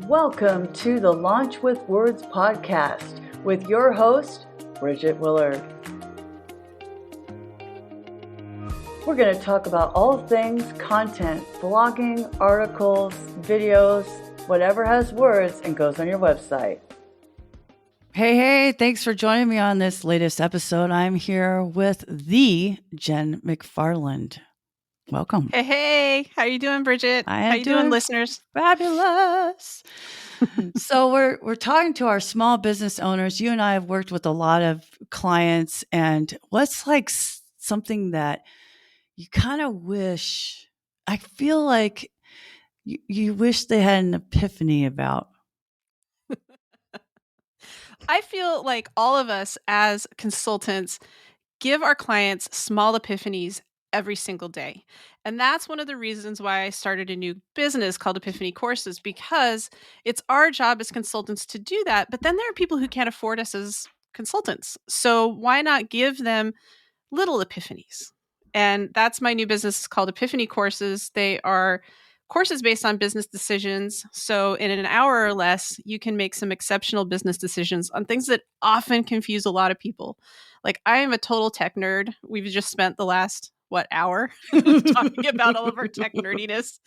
Welcome to the Launch with Words podcast with your host, Bridget Willard. We're going to talk about all things content, blogging, articles, videos, whatever has words and goes on your website. Hey, thanks for joining me on this latest episode. I'm here with the Jen McFarland. Welcome. Hey, how you doing, Bridget? How you doing, listeners? Fabulous. So we're talking to our small business owners. You and I have worked with a lot of clients, and what's like something that you kind of wish, I feel like you wish they had an epiphany about? I feel like all of us as consultants give our clients small epiphanies every single day. And that's one of the reasons why I started a new business called Epiphany Courses, because it's our job as consultants to do that. But then there are people who can't afford us as consultants. So why not give them little epiphanies? And that's my new business. It's called Epiphany Courses. They are courses based on business decisions. So in an hour or less, you can make some exceptional business decisions on things that often confuse a lot of people. Like, I am a total tech nerd. We've just spent the last, hour talking about all of our tech nerdiness.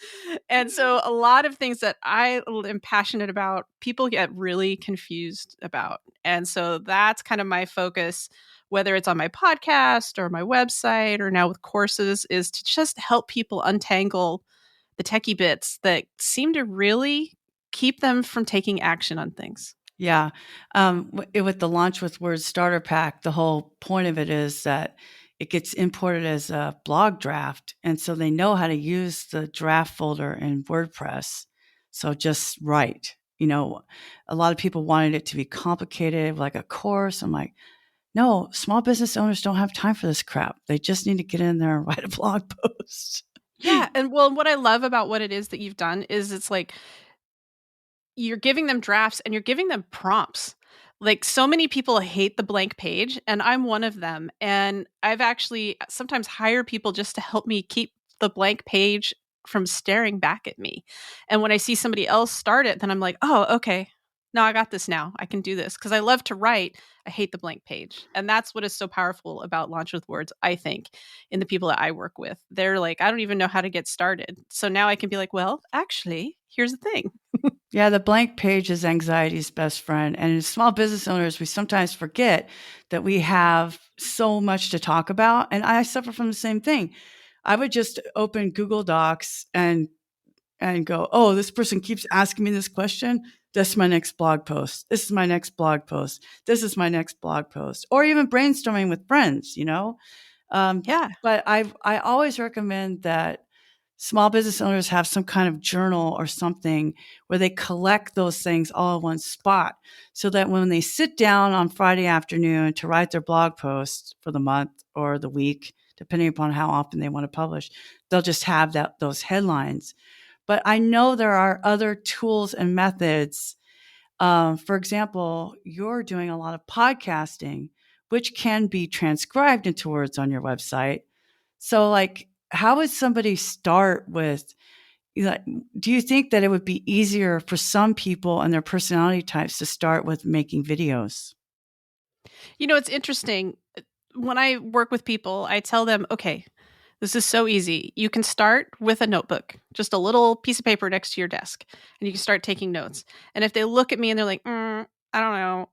And so a lot of things that I am passionate about, people get really confused about. And so that's kind of my focus, whether it's on my podcast or my website or now with courses, is to just help people untangle the techie bits that seem to really keep them from taking action on things. Yeah. With the Launch with Words starter pack, the whole point of it is that it gets imported as a blog draft. And so they know how to use the draft folder in WordPress. So just write. You know, a lot of people wanted it to be complicated, like a course. I'm like, no, small business owners don't have time for this crap. They just need to get in there and write a blog post. Yeah. And what I love about what it is that you've done is it's like you're giving them drafts and you're giving them prompts. Like, so many people hate the blank page, and I'm one of them. And I've actually sometimes hired people just to help me keep the blank page from staring back at me. And when I see somebody else start it, then I'm like, oh, okay. No, I got this now. I can do this because I love to write. I hate the blank page. And that's what is so powerful about Launch with Words, I think, in the people that I work with. They're like, I don't even know how to get started. So now I can be like, well, actually, here's the thing. Yeah, the blank page is anxiety's best friend. And as small business owners, we sometimes forget that we have so much to talk about. And I suffer from the same thing. I would just open Google Docs and go, oh, this person keeps asking me this question. This is my next blog post. This is my next blog post. This is my next blog post. Or even brainstorming with friends, you know? Yeah. But I always recommend that small business owners have some kind of journal or something where they collect those things all in one spot so that when they sit down on Friday afternoon to write their blog post for the month or the week, depending upon how often they want to publish, they'll just have those headlines. But I know there are other tools and methods. For example, you're doing a lot of podcasting, which can be transcribed into words on your website. So, like, how would somebody start with, do you think that it would be easier for some people and their personality types to start with making videos? You know, it's interesting. When I work with people, I tell them, okay, this is so easy. You can start with a notebook, just a little piece of paper next to your desk, and you can start taking notes. And if they look at me and they're like, I don't know,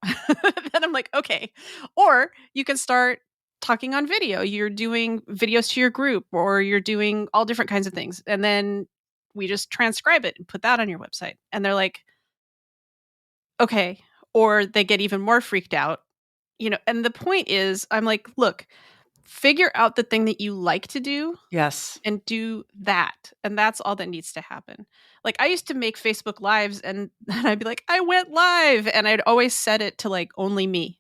then I'm like, okay. Or you can start talking on video. You're doing videos to your group, or you're doing all different kinds of things. And then we just transcribe it and put that on your website. And they're like, okay. Or they get even more freaked out. You know, and the point is, I'm like, look, figure out the thing that you like to do. Yes. And do that. And that's all that needs to happen. Like, I used to make Facebook Lives and I'd be like, I went live. And I'd always set it to like only me.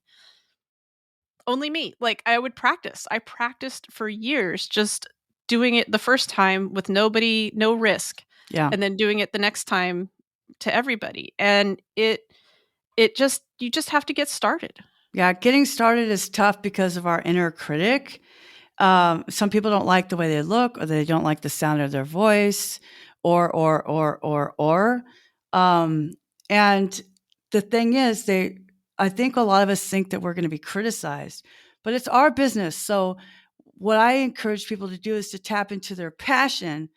Only me. Like, I would practice. I practiced for years just doing it the first time with nobody, no risk. Yeah. And then doing it the next time to everybody. And you just have to get started. Yeah, getting started is tough because of our inner critic. Some people don't like the way they look, or they don't like the sound of their voice, or. And the thing is, I think a lot of us think that we're going to be criticized, but it's our business. So what I encourage people to do is to tap into their passion.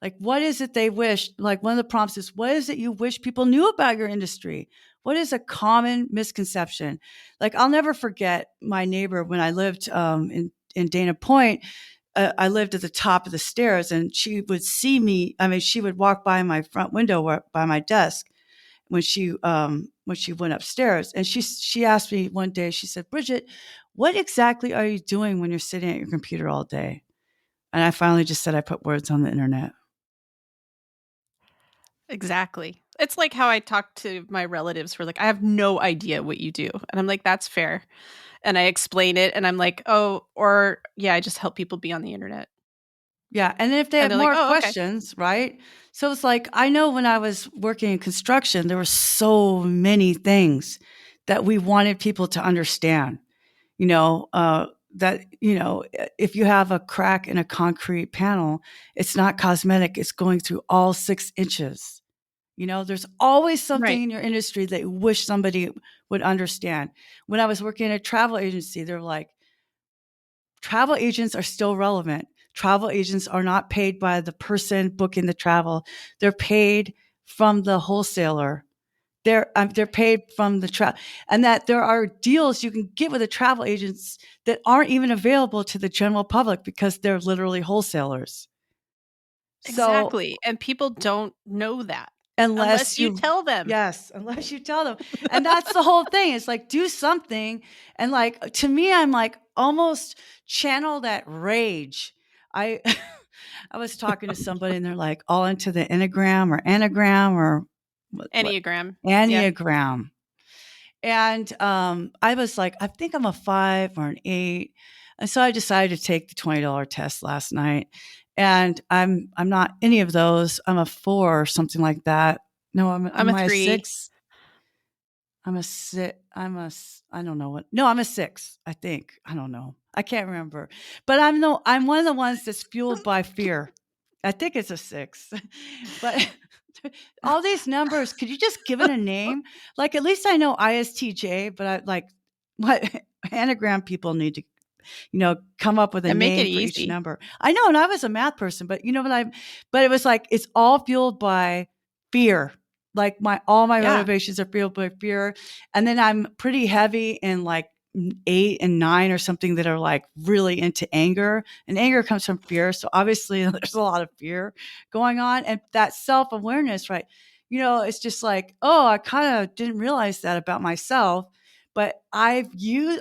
Like, what is it they wish? Like, one of the prompts is, what is it you wish people knew about your industry? What is a common misconception? Like, I'll never forget my neighbor when I lived in Dana Point. I lived at the top of the stairs, and she would see me. I mean, she would walk by my front window by my desk when she went upstairs, and she asked me one day. She said, "Bridget, what exactly are you doing when you're sitting at your computer all day?" And I finally just said, "I put words on the internet." Exactly. It's like how I talk to my relatives who are like, I have no idea what you do. And I'm like, that's fair. And I explain it and I'm like, oh, or yeah, I just help people be on the internet. Yeah, and if they And have they're like, more oh, okay. questions, right? So it's like, I know when I was working in construction, there were so many things that we wanted people to understand. You know, that, if you have a crack in a concrete panel, it's not cosmetic, it's going through all 6 inches. There's always something Right. in your industry that you wish somebody would understand. When I was working at a travel agency, they're like, travel agents are still relevant. Travel agents are not paid by the person booking the travel. They're paid from the wholesaler. They're paid from the travel, and that there are deals you can get with the travel agents that aren't even available to the general public because they're literally wholesalers. So Exactly. And people don't know that unless unless you you tell them. yes, unless you tell them. And that's the whole thing. It's like, do something. And like, to me, I'm like, almost channel that rage. I I was talking to somebody, and they're like all into the enneagram or anagram or what Enneagram. Yeah. Enneagram. And I was like, I think I'm a 5 or an 8. And so I decided to take the $20 test last night. And I'm not any of those. I'm a 4 or something like that. No, I'm a am I a 3. 6? I'm a 6. I don't know what. No, I'm a 6, I think. I don't know. I can't remember. But I'm one of the ones that's fueled by fear. I think it's a 6. But all these numbers, could you just give it a name? Like, at least I know ISTJ, but I like what anagram people need to, come up with a And make it name for each easy. number. I know, and I was a math person, but but it was like, it's all fueled by fear. Like, all my Yeah. motivations are fueled by fear. And then I'm pretty heavy in like 8 and 9 or something that are like really into anger, and anger comes from fear. So obviously there's a lot of fear going on, and that self-awareness, right? It's just like, oh, I kind of didn't realize that about myself, but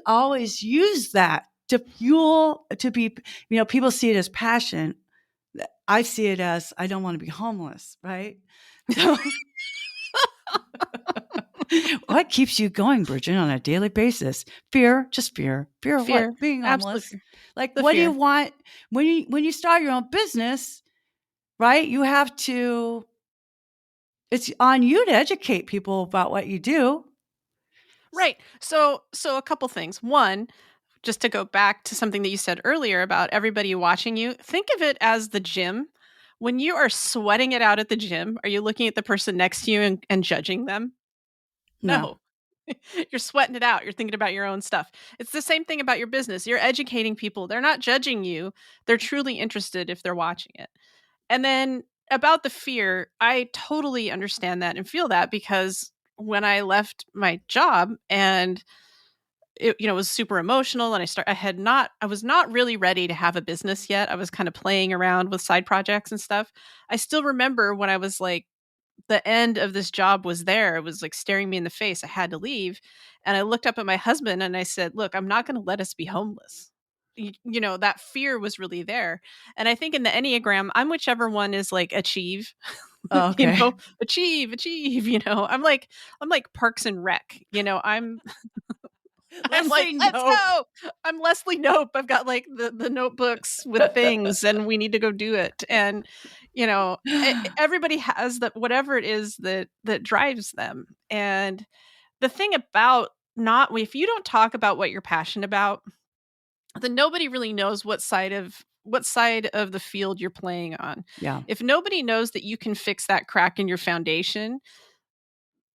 always used that to fuel, to be, people see it as passion. I see it as, I don't want to be homeless, right? So what keeps you going, Bridget, on a daily basis? Fear, just fear. Fear of Fear. what? Being Absolute homeless. fear. Like, The what do you fear. want when you start your own business, right? You have to, it's on you to educate people about what you do. Right. So a couple things. One, just to go back to something that you said earlier about everybody watching you, think of it as the gym. When you are sweating it out at the gym, are you looking at the person next to you and judging them? No. No. You're sweating it out. You're thinking about your own stuff. It's the same thing about your business. You're educating people. They're not judging you. They're truly interested if they're watching it. And then about the fear, I totally understand that and feel that because when I left my job and it was super emotional and I was not really ready to have a business yet. I was kind of playing around with side projects and stuff. I still remember when I was like the end of this job was there. It was like staring me in the face. I had to leave. And I looked up at my husband and I said, "Look, I'm not going to let us be homeless." That fear was really there. And I think in the Enneagram, I'm whichever one is like achieve, Oh, okay. achieve, I'm like Parks and Rec. I'm like, Leslie, let's nope. go. I'm Leslie Nope. I've got like the notebooks with things and we need to go do it. And, everybody has that, whatever it is that drives them. And the thing about not, if you don't talk about what you're passionate about, then nobody really knows what side of the field you're playing on. Yeah. If nobody knows that you can fix that crack in your foundation,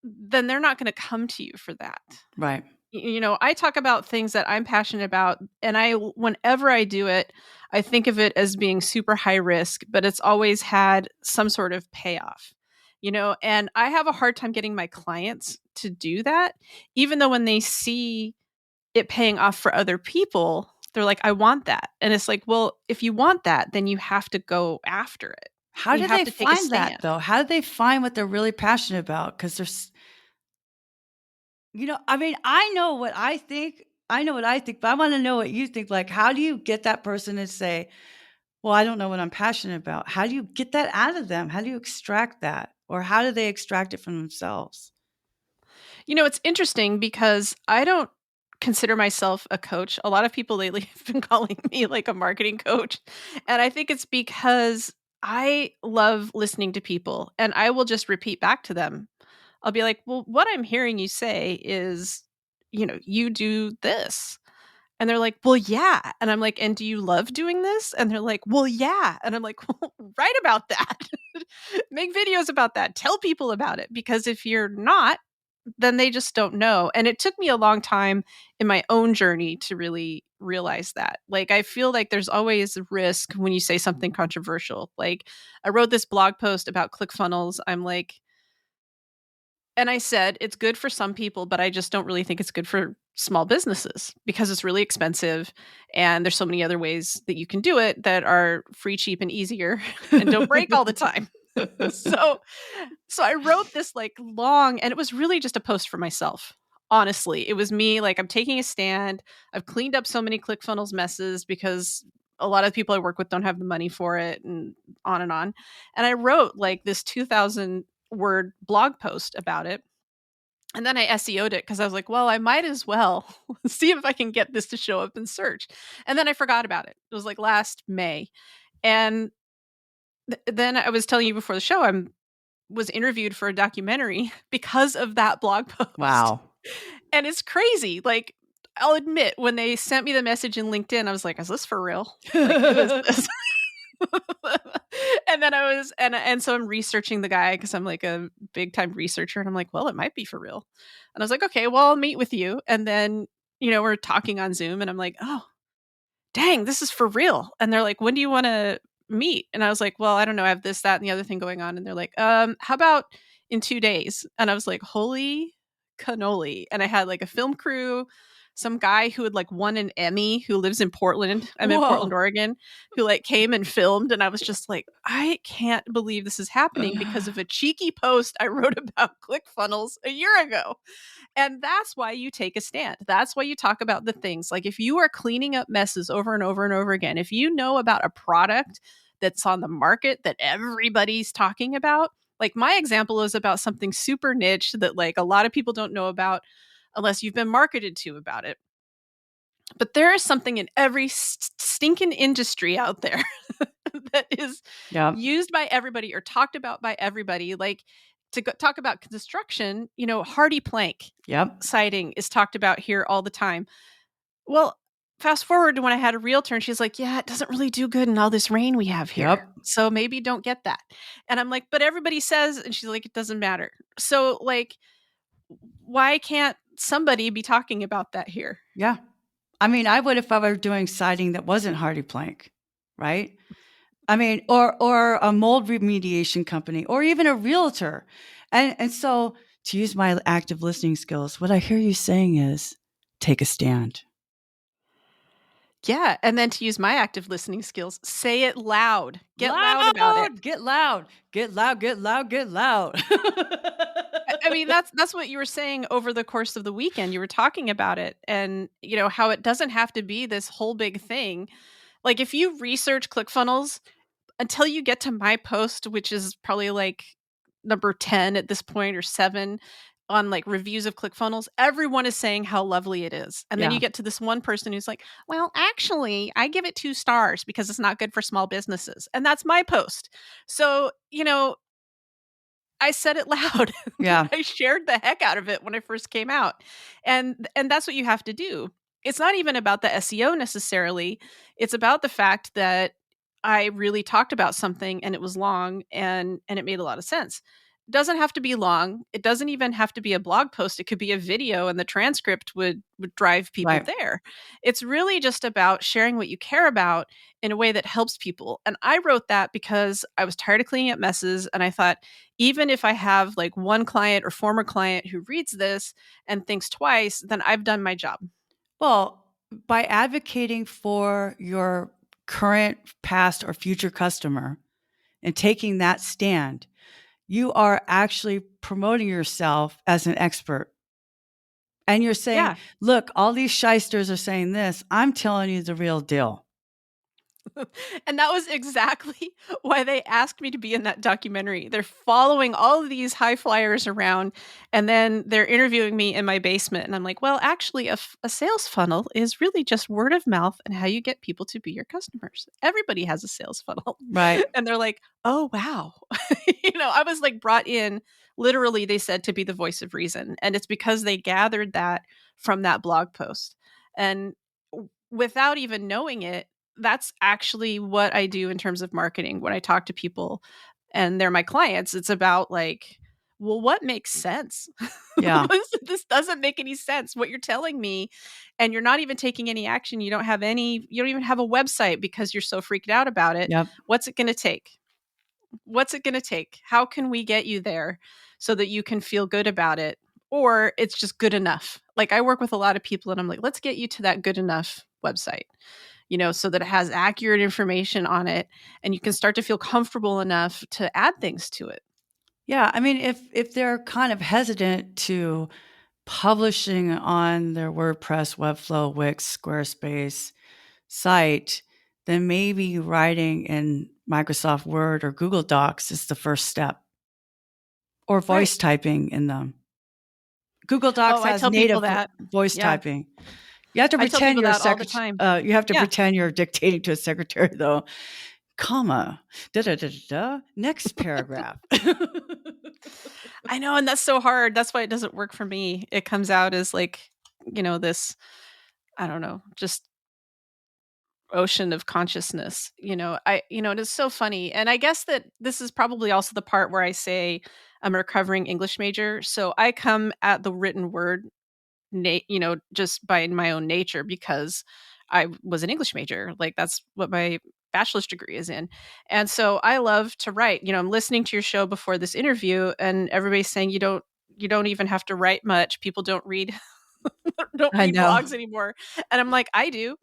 then they're not going to come to you for that. Right. I talk about things that I'm passionate about, and whenever I do it, I think of it as being super high risk, but it's always had some sort of payoff. And I have a hard time getting my clients to do that, even though when they see it paying off for other people, they're like, I want that. And it's like, well, if you want that, then you have to go after it. How You do have they to take a find that stand. though? How do they find what they're really passionate about? Because there's, I mean, I know what I think. I know what I think, but I want to know what you think. Like, how do you get that person to say, well, I don't know what I'm passionate about? How do you get that out of them? How do you extract that? Or how do they extract it from themselves? It's interesting because I don't consider myself a coach. A lot of people lately have been calling me like a marketing coach. And I think it's because I love listening to people and I will just repeat back to them. I'll be like, well, what I'm hearing you say is, you do this. And they're like, well, yeah. And I'm like, and do you love doing this? And they're like, well, yeah. And I'm like, well, write about that. Make videos about that. Tell people about it. Because if you're not, then they just don't know. And it took me a long time in my own journey to really realize that. Like, I feel like there's always a risk when you say something controversial. Like, I wrote this blog post about ClickFunnels. I'm like, and I said, it's good for some people, but I just don't really think it's good for small businesses because it's really expensive. And there's so many other ways that you can do it that are free, cheap, and easier and don't break all the time. so so I wrote this like long, and it was really just a post for myself. Honestly, it was me like, I'm taking a stand. I've cleaned up so many ClickFunnels messes because a lot of people I work with don't have the money for it, and on and on. And I wrote like this 2,000 word blog post about it. And then I SEO'd it because I was like, well, I might as well see if I can get this to show up in search. And then I forgot about it. It was like last May. And then I was telling you before the show, was interviewed for a documentary because of that blog post. Wow. And it's crazy. Like, I'll admit, when they sent me the message in LinkedIn, I was like, is this for real? Like, who is this? And then and so I'm researching the guy because I'm like a big time researcher. And I'm like, well, it might be for real. And I was like, okay, well, I'll meet with you. And then, we're talking on Zoom and I'm like, oh, dang, this is for real. And they're like, when do you want to meet? And I was like, well, I don't know. I have this, that, and the other thing going on. And they're like, how about in 2 days? And I was like, holy cannoli. And I had like a film crew, some guy who had like won an Emmy who lives in Portland. I'm in Portland, Whoa. Oregon, who like came and filmed. And I was just like, I can't believe this is happening because of a cheeky post I wrote about ClickFunnels a year ago. And that's why you take a stand. That's why you talk about the things. Like, if you are cleaning up messes over and over and over again, if you know about a product that's on the market that everybody's talking about, like my example is about something super niche that like a lot of people don't know about unless you've been marketed to about it. But there is something in every stinking industry out there that is Yep. used by everybody or talked about by everybody. Like, to talk about construction, hardy plank Yep. siding is talked about here all the time. Well, fast forward to when I had a realtor and she's like, yeah, it doesn't really do good in all this rain we have here. Yep. So maybe don't get that. And I'm like, but everybody says, and she's like, it doesn't matter. So like, why can't somebody be talking about that here? Yeah. I mean, I would if I were doing siding that wasn't hardy plank, right? I mean, or a mold remediation company, or even a realtor. And so, to use my active listening skills, what I hear you saying is take a stand. Yeah. And then to use my active listening skills, say it loud. Get loud about it. Get loud. Get loud. Get loud. Get loud. I mean, that's what you were saying over the course of the weekend. You were talking about it and, how it doesn't have to be this whole big thing. Like, if you research ClickFunnels until you get to my post, which is probably like number 10 at this point or 7 on like reviews of ClickFunnels, everyone is saying how lovely it is. And then Yeah. you get to this one person who's like, well, actually, I give it 2 stars because it's not good for small businesses. And that's my post. So, I said it loud. Yeah. I shared the heck out of it when I first came out. And that's what you have to do. It's not even about the SEO necessarily. It's about the fact that I really talked about something and it was long and it made a lot of sense. doesn't have to be long. It doesn't even have to be a blog post. It could be a video, and the transcript would drive people Right. there. It's really just about sharing what you care about in a way that helps people. And I wrote that because I was tired of cleaning up messes, and I thought, even if I have like one client or former client who reads this and thinks twice, then I've done my job. Well, by advocating for your current, past, or future customer and taking that stand, you are actually promoting yourself as an expert. And you're saying, Yeah. look, all these shysters are saying this. I'm telling you the real deal. And that was exactly why they asked me to be in that documentary. They're following all of these high flyers around, and then they're interviewing me in my basement. And I'm like, well, actually, a sales funnel is really just word of mouth and how you get people to be your customers. Everybody has a sales funnel. Right. And they're like, oh, wow. I was like brought in, literally, they said, to be the voice of reason. And it's because they gathered that from that blog post. And without even knowing it, that's actually what I do in terms of marketing when I talk to people and they're my clients. It's about like, well, what makes sense? Yeah. This doesn't make any sense. What you're telling me, and you're not even taking any action. You don't even have a website because you're so freaked out about it. Yep. What's it going to take? What's it going to take? How can we get you there so that you can feel good about it? Or it's just good enough. Like I work with a lot of people and I'm like, let's get you to that good enough website, so that it has accurate information on it and you can start to feel comfortable enough to add things to it. Yeah. I mean, if they're kind of hesitant to publishing on their WordPress, Webflow, Wix, Squarespace site, then maybe writing in Microsoft Word or Google Docs is the first step, or Right. voice typing in them. Google Oh, Docs I has tell people native that. voice Yeah. typing. You have to I tell pretend people you're a that all the secretary. time. You have to Yeah. pretend you're dictating to a secretary, though. Comma. Da da da da. Da. Next paragraph. I know, and that's so hard. That's why it doesn't work for me. It comes out as like, this, I don't know, just ocean of consciousness. It is so funny. And I guess that this is probably also the part where I say I'm a recovering English major. So I come at the written word just by my own nature because I was an English major. Like that's what my bachelor's degree is in. And so I love to write. I'm listening to your show before this interview and everybody's saying you don't even have to write much. People don't read don't I read know. blogs anymore. And I'm like, I do.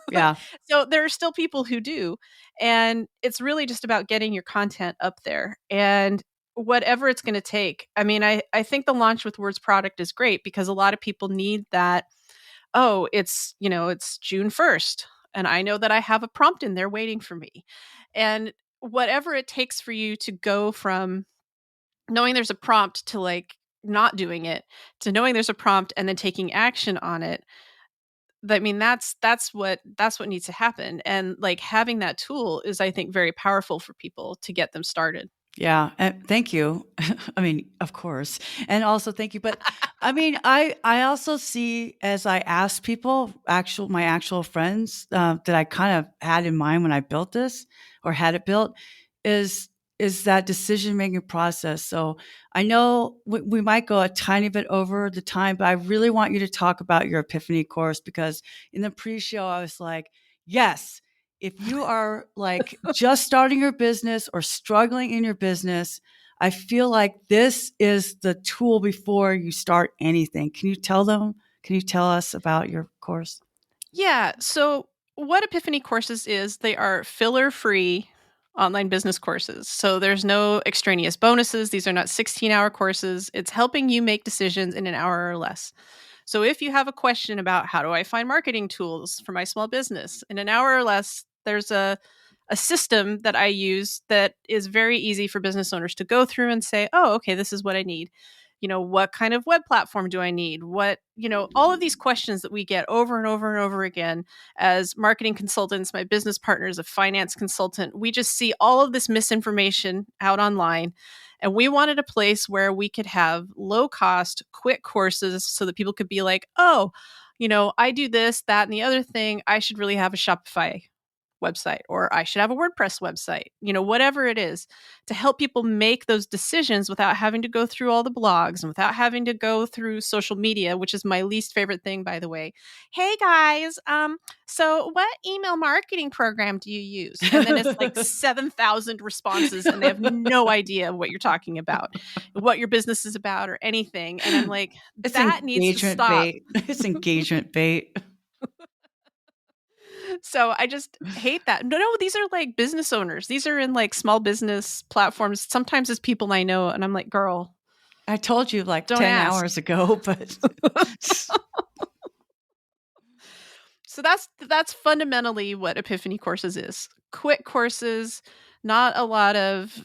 Yeah. So there are still people who do. And it's really just about getting your content up there. And whatever it's going to take. I mean, I think the launch with words product is great because a lot of people need that. Oh, it's June 1st. And I know that I have a prompt in there waiting for me. And whatever it takes for you to go from knowing there's a prompt to like not doing it to knowing there's a prompt and then taking action on it. I mean, that's what needs to happen. And like having that tool is, I think, very powerful for people to get them started. Yeah, and thank you. I mean, of course, and also thank you. But I mean, I also see as I ask people, my actual friends that I kind of had in mind when I built this or had it built, is is that decision making process. So I know we might go a tiny bit over the time, but I really want you to talk about your Epiphany course because in the pre-show I was like, yes, if you are like just starting your business or struggling in your business, I feel like this is the tool before you start anything. Can you tell us about your course? Yeah. So, what Epiphany courses is they are filler free online business courses. So, there's no extraneous bonuses. These are not 16-hour courses. It's helping you make decisions in an hour or less. So, if you have a question about how do I find marketing tools for my small business in an hour or less, there's a system that I use that is very easy for business owners to go through and say, oh, okay, this is what I need. What kind of web platform do I need? All of these questions that we get over and over and over again as marketing consultants, my business partner is a finance consultant. We just see all of this misinformation out online. And we wanted a place where we could have low cost, quick courses so that people could be like, oh, I do this, that, and the other thing. I should really have a Shopify website, or I should have a WordPress website, whatever it is, to help people make those decisions without having to go through all the blogs and without having to go through social media, which is my least favorite thing, by the way. Hey guys, so what email marketing program do you use? And then it's like 7,000 responses and they have no idea what you're talking about, what your business is about or anything. And I'm like, It's that needs to stop. bait. It's engagement bait. So I just hate that. No, these are like business owners. These are in like small business platforms. Sometimes it's people I know. And I'm like, girl, I told you like 10 ask. hours ago, but so that's fundamentally what Epiphany Courses is. Quick courses, not a lot of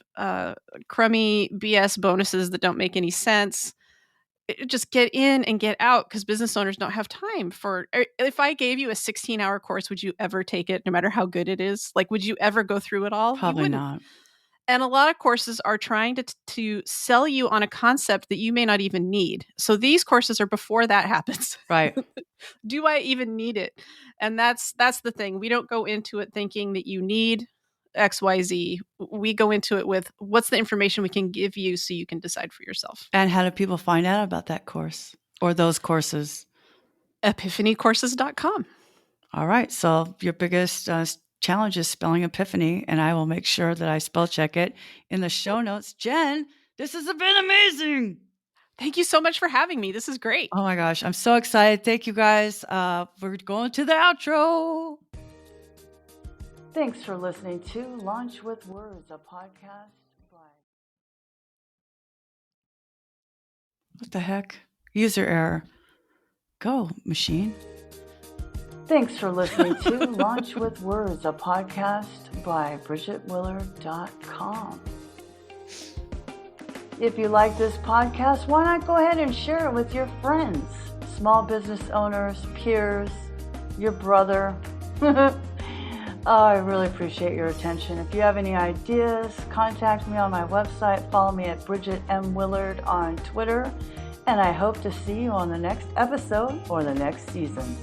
crummy BS bonuses that don't make any sense. Just get in and get out, because business owners don't have time for. If I gave you a 16-hour course, would you ever take it, no matter how good it is? Like, would you ever go through it all? Probably not. And a lot of courses are trying to sell you on a concept that you may not even need. So these courses are before that happens. Right. Do I even need it? And that's the thing. We don't go into it thinking that you need XYZ. We go into it with, what's the information we can give you so you can decide for yourself. And how do people find out about that course or those courses? Epiphanycourses.com. All right. So your biggest challenge is spelling Epiphany, and I will make sure that I spell check it in the show notes. Jen, this has been amazing. Thank you so much for having me. This is great. Oh my gosh. I'm so excited. Thank you guys. We're going to the outro. Thanks for listening to Launch with Words, a podcast by... What the heck? User error. Go, machine. Thanks for listening to Launch with Words, a podcast by BridgetWillard.com. If you like this podcast, why not go ahead and share it with your friends, small business owners, peers, your brother. I really appreciate your attention. If you have any ideas, contact me on my website. Follow me at Bridget M. Willard on Twitter. And I hope to see you on the next episode or the next season.